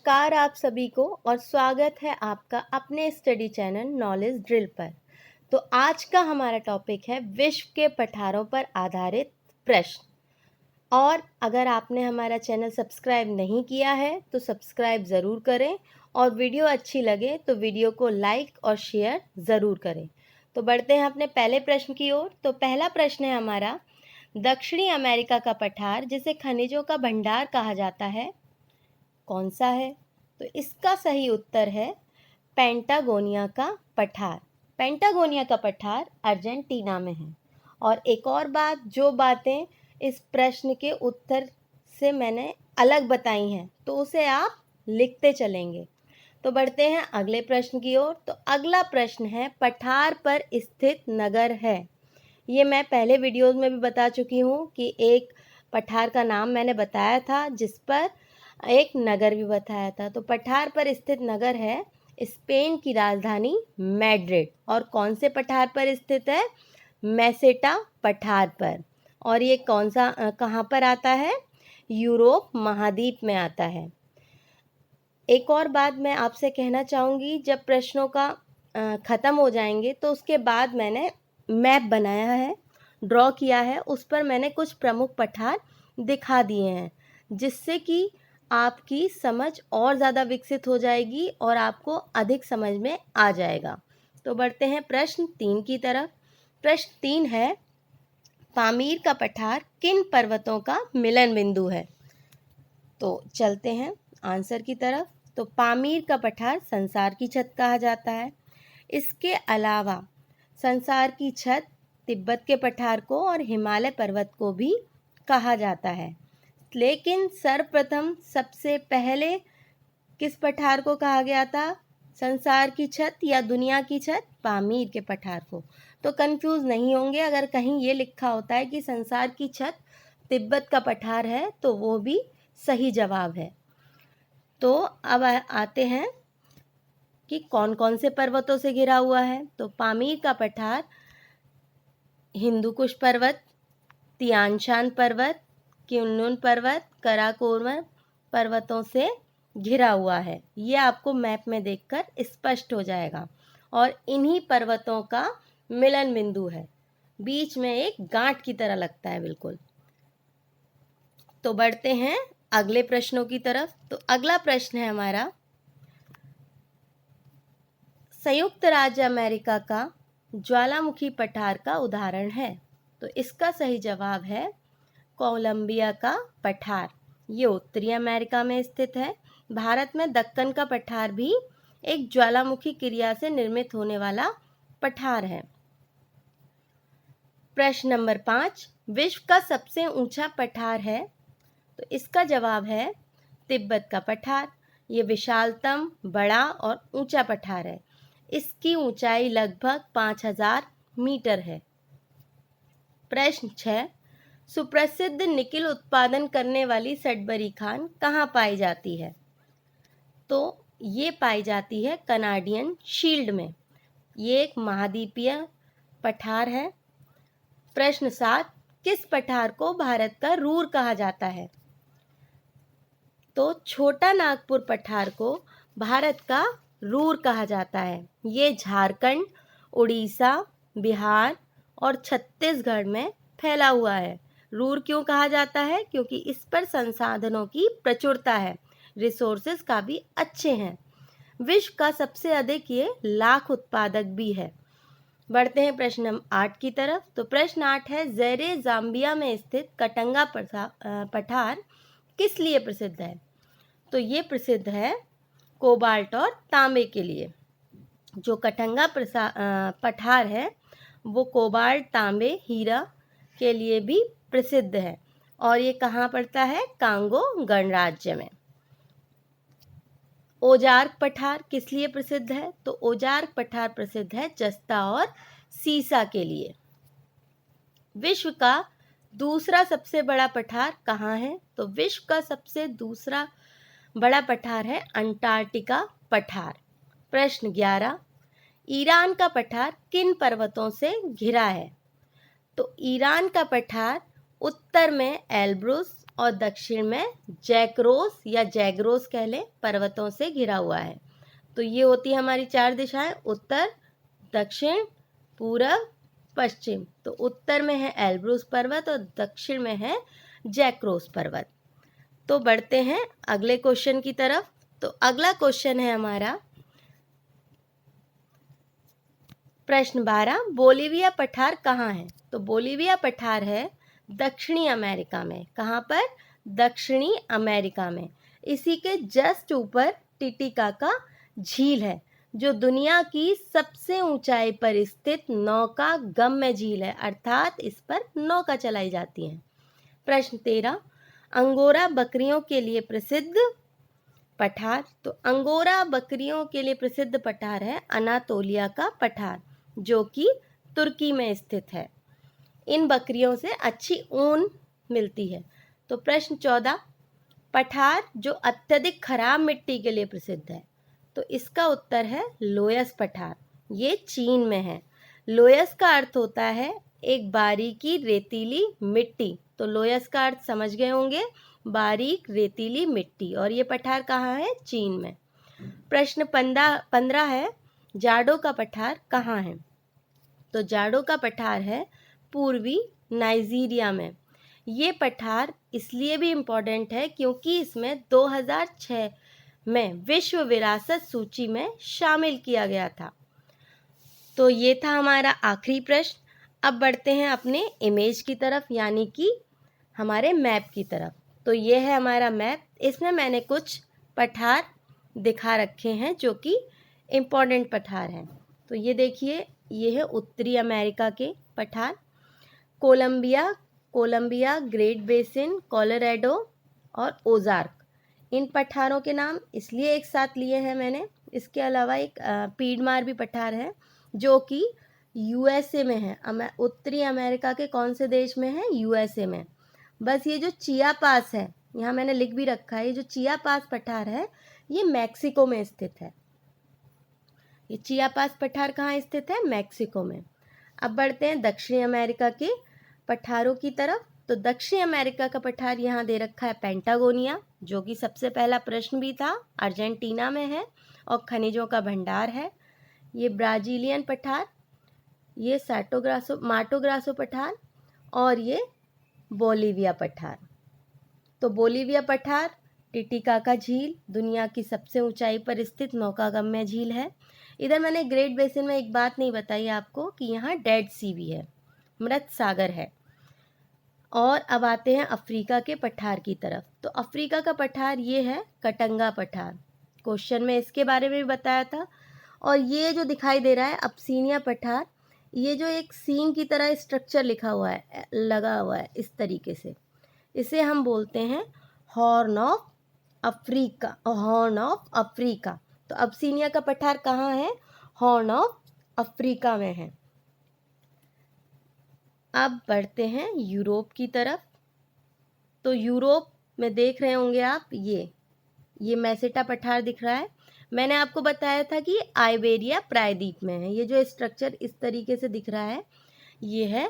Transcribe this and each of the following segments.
नमस्कार आप सभी को और स्वागत है आपका अपने स्टडी चैनल नॉलेज ड्रिल पर। तो आज का हमारा टॉपिक है विश्व के पठारों पर आधारित प्रश्न। और अगर आपने हमारा चैनल सब्सक्राइब नहीं किया है तो सब्सक्राइब ज़रूर करें और वीडियो अच्छी लगे तो वीडियो को लाइक और शेयर ज़रूर करें। तो बढ़ते हैं अपने पहले प्रश्न की ओर। तो पहला प्रश्न है हमारा, दक्षिणी अमेरिका का पठार जिसे खनिजों का भंडार कहा जाता है कौन सा है? तो इसका सही उत्तर है पेंटागोनिया का पठार। पेंटागोनिया का पठार अर्जेंटीना में है। और एक और बात, जो बातें इस प्रश्न के उत्तर से मैंने अलग बताई हैं तो उसे आप लिखते चलेंगे। तो बढ़ते हैं अगले प्रश्न की ओर। तो अगला प्रश्न है, पठार पर स्थित नगर है। ये मैं पहले वीडियोस में भी बता चुकी हूँ कि एक पठार का नाम मैंने बताया था जिस पर एक नगर भी बताया था। तो पठार पर स्थित नगर है स्पेन की राजधानी मैड्रिड। और कौन से पठार पर स्थित है? मेसेटा पठार पर। और ये कौन सा कहाँ पर आता है? यूरोप महाद्वीप में आता है। एक और बात मैं आपसे कहना चाहूँगी, जब प्रश्नों का ख़त्म हो जाएंगे तो उसके बाद मैंने मैप बनाया है, ड्रॉ किया है, उस पर मैंने कुछ प्रमुख पठार दिखा दिए हैं जिससे कि आपकी समझ और ज़्यादा विकसित हो जाएगी और आपको अधिक समझ में आ जाएगा। तो बढ़ते हैं प्रश्न 3 की तरफ। प्रश्न 3 है, पामीर का पठार किन पर्वतों का मिलन बिंदु है? तो चलते हैं आंसर की तरफ। तो पामीर का पठार संसार की छत कहा जाता है। इसके अलावा संसार की छत तिब्बत के पठार को और हिमालय पर्वत को भी कहा जाता है। लेकिन सर्वप्रथम सबसे पहले किस पठार को कहा गया था? संसार की छत या दुनिया की छत? पामीर के पठार को। तो कंफ्यूज नहीं होंगे, अगर कहीं ये लिखा होता है कि संसार की छत तिब्बत का पठार है तो वो भी सही जवाब है। तो अब आते हैं कि कौन कौन से पर्वतों से घिरा हुआ है। तो पामीर का पठार हिंदुकुश पर्वत, तियान शान पर्वत, क्युनलुन पर्वत, कराकोरम पर्वतों से घिरा हुआ है। ये आपको मैप में देखकर स्पष्ट हो जाएगा। और इन्हीं पर्वतों का मिलन बिंदु है, बीच में एक गांठ की तरह लगता है बिल्कुल। तो बढ़ते हैं अगले प्रश्नों की तरफ। तो अगला प्रश्न है हमारा, संयुक्त राज्य अमेरिका का ज्वालामुखी पठार का उदाहरण है। तो इसका सही जवाब है कोलंबिया का पठार। ये उत्तरी अमेरिका में स्थित है। भारत में दक्कन का पठार भी एक ज्वालामुखी क्रिया से निर्मित होने वाला पठार है। प्रश्न नंबर 5, विश्व का सबसे ऊंचा पठार है। तो इसका जवाब है तिब्बत का पठार। ये विशालतम, बड़ा और ऊंचा पठार है। इसकी ऊंचाई लगभग 5000 मीटर है। प्रश्न 6, सुप्रसिद्ध निकिल उत्पादन करने वाली सडबरी खान कहाँ पाई जाती है? तो ये पाई जाती है कनाडियन शील्ड में। ये एक महाद्वीपीय पठार है। प्रश्न 7, किस पठार को भारत का रूर कहा जाता है? तो छोटा नागपुर पठार को भारत का रूर कहा जाता है। ये झारखंड, उड़ीसा, बिहार और छत्तीसगढ़ में फैला हुआ है। रूर क्यों कहा जाता है? क्योंकि इस पर संसाधनों की प्रचुरता है, रिसोर्सेज का भी अच्छे हैं। विश्व का सबसे अधिक ये लाख उत्पादक भी है। बढ़ते हैं प्रश्न नंबर 8 की तरफ। तो प्रश्न 8 है, ज़ेरे जाम्बिया में स्थित कटंगा पठार किस लिए प्रसिद्ध है? तो ये प्रसिद्ध है कोबाल्ट और तांबे के लिए। जो कटंगा पठार है वो कोबाल्ट, तांबे, हीरा के लिए भी प्रसिद्ध है। और ये कहाँ पड़ता है? कांगो गणराज्य में। ओजार्क पठार किस लिए प्रसिद्ध है? तो ओजार्क पठार प्रसिद्ध है जस्ता और सीसा के लिए। विश्व का दूसरा सबसे बड़ा पठार कहाँ है? तो विश्व का सबसे दूसरा बड़ा पठार है अंटार्कटिका पठार। प्रश्न 11, ईरान का पठार किन पर्वतों से घिरा है? तो ईरान का पठार उत्तर में एल्ब्रुस और दक्षिण में जैक्रोस या जैग्रोस कह लें पर्वतों से घिरा हुआ है। तो ये होती है हमारी 4 दिशाएं, उत्तर, दक्षिण, पूरब, पश्चिम। तो उत्तर में है एल्ब्रुस पर्वत और दक्षिण में है जैक्रोस पर्वत। तो बढ़ते हैं अगले क्वेश्चन की तरफ। तो अगला क्वेश्चन है हमारा प्रश्न 12, बोलिविया पठार कहाँ है? तो बोलिविया पठार है दक्षिणी अमेरिका में। कहाँ पर? दक्षिणी अमेरिका में। इसी के जस्ट ऊपर टिटिकाका झील है, जो दुनिया की सबसे ऊंचाई पर स्थित नौका गम्य झील है, अर्थात इस पर नौका चलाई जाती है। प्रश्न 13, अंगोरा बकरियों के लिए प्रसिद्ध पठार। तो अंगोरा बकरियों के लिए प्रसिद्ध पठार है अनातोलिया का पठार, जो कि तुर्की में स्थित है। इन बकरियों से अच्छी ऊन मिलती है। तो प्रश्न 14, पठार जो अत्यधिक खराब मिट्टी के लिए प्रसिद्ध है। तो इसका उत्तर है लोयस पठार। ये चीन में है। लोयस का अर्थ होता है एक बारीकी रेतीली मिट्टी। तो लोयस का अर्थ समझ गए होंगे, बारीक रेतीली मिट्टी। और ये पठार कहाँ है? चीन में। प्रश्न 15 है, जाडो का पठार कहाँ है? तो जाडो का पठार है पूर्वी नाइजीरिया में। ये पठार इसलिए भी इम्पोर्टेंट है क्योंकि इसमें 2006 में विश्व विरासत सूची में शामिल किया गया था। तो ये था हमारा आखिरी प्रश्न। अब बढ़ते हैं अपने इमेज की तरफ, यानी कि हमारे मैप की तरफ। तो ये है हमारा मैप। इसमें मैंने कुछ पठार दिखा रखे हैं जो कि इम्पोर्टेंट पठार हैं। तो ये देखिए, ये है उत्तरी अमेरिका के पठार, कोलंबिया, ग्रेट बेसिन, कोलोराडो और ओजार्क। इन पठारों के नाम इसलिए एक साथ लिए हैं मैंने। इसके अलावा एक पीडमार भी पठार है जो कि यूएसए में है। उत्तरी अमेरिका के कौन से देश में है? यूएसए में। बस ये जो चियापास है, यहाँ मैंने लिख भी रखा है, ये जो चियापास पठार है ये मैक्सिको में स्थित है। ये चियापास पठार कहाँ स्थित है? मैक्सिको में। अब बढ़ते हैं दक्षिणी अमेरिका के पठारों की तरफ। तो दक्षिणी अमेरिका का पठार यहाँ दे रखा है पैंटागोनिया, जो कि सबसे पहला प्रश्न भी था, अर्जेंटीना में है और खनिजों का भंडार है। ये ब्राजीलियन पठार, ये माटो ग्रासो पठार और ये बोलिविया पठार। तो बोलिविया पठार टिटिकाका झील दुनिया की सबसे ऊंचाई पर स्थित नौकागम्य झील है। इधर मैंने ग्रेट बेसिन में एक बात नहीं बताई आपको कि यहाँ डेड सी भी है, मृत सागर है। और अब आते हैं अफ्रीका के पठार की तरफ। तो अफ्रीका का पठार ये है कटंगा पठार। क्वेश्चन में इसके बारे में भी बताया था। और ये जो दिखाई दे रहा है अब्सीनिया पठार, ये जो एक सींग की तरह स्ट्रक्चर लिखा हुआ है, लगा हुआ है इस तरीके से, इसे हम बोलते हैं हॉर्न ऑफ अफ्रीका। तो अब्सीनिया का पठार कहाँ है? हॉर्न ऑफ अफ्रीका में है। अब बढ़ते हैं यूरोप की तरफ। तो यूरोप में देख रहे होंगे आप, ये मेसेटा पठार दिख रहा है। मैंने आपको बताया था कि आइबेरिया प्रायद्वीप में है। ये जो स्ट्रक्चर इस तरीके से दिख रहा है, ये है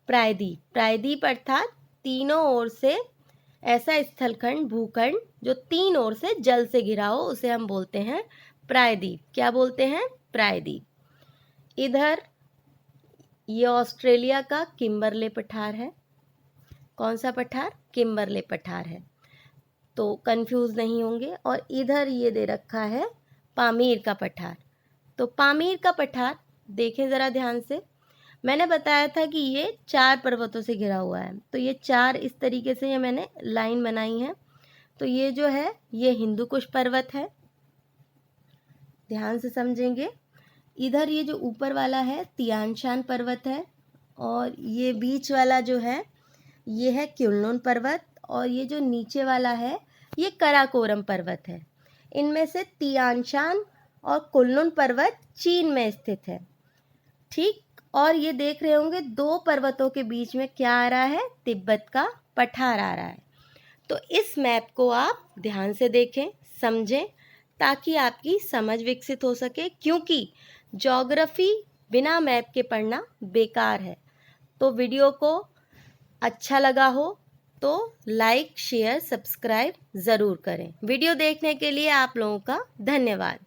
प्रायद्वीप अर्थात तीनों ओर से ऐसा स्थलखंड, भूखंड जो 3 ओर से जल से घिरा हो, उसे हम बोलते हैं प्रायद्वीप। क्या बोलते हैं? प्रायद्वीप। इधर ये ऑस्ट्रेलिया का किम्बरले पठार है। कौन सा पठार? किम्बरले पठार है, तो कंफ्यूज नहीं होंगे। और इधर ये दे रखा है पामीर का पठार। तो पामीर का पठार देखें ज़रा ध्यान से। मैंने बताया था कि ये 4 पर्वतों से घिरा हुआ है। तो ये 4 इस तरीके से ये मैंने लाइन बनाई है। तो ये जो है ये हिंदू कुश पर्वत है, ध्यान से समझेंगे। इधर ये जो ऊपर वाला है तियानशान पर्वत है, और ये बीच वाला जो है ये है क्युलुन पर्वत, और ये जो नीचे वाला है ये कराकोरम पर्वत है। इनमें से तियानशान और कुलुन पर्वत चीन में स्थित है, ठीक। और ये देख रहे होंगे 2 पर्वतों के बीच में क्या आ रहा है? तिब्बत का पठार आ रहा है। तो इस मैप को आप ध्यान से देखें, समझें, ताकि आपकी समझ विकसित हो सके, क्योंकि ज्योग्राफी बिना मैप के पढ़ना बेकार है। तो वीडियो को अच्छा लगा हो तो लाइक शेयर सब्सक्राइब ज़रूर करें। वीडियो देखने के लिए आप लोगों का धन्यवाद।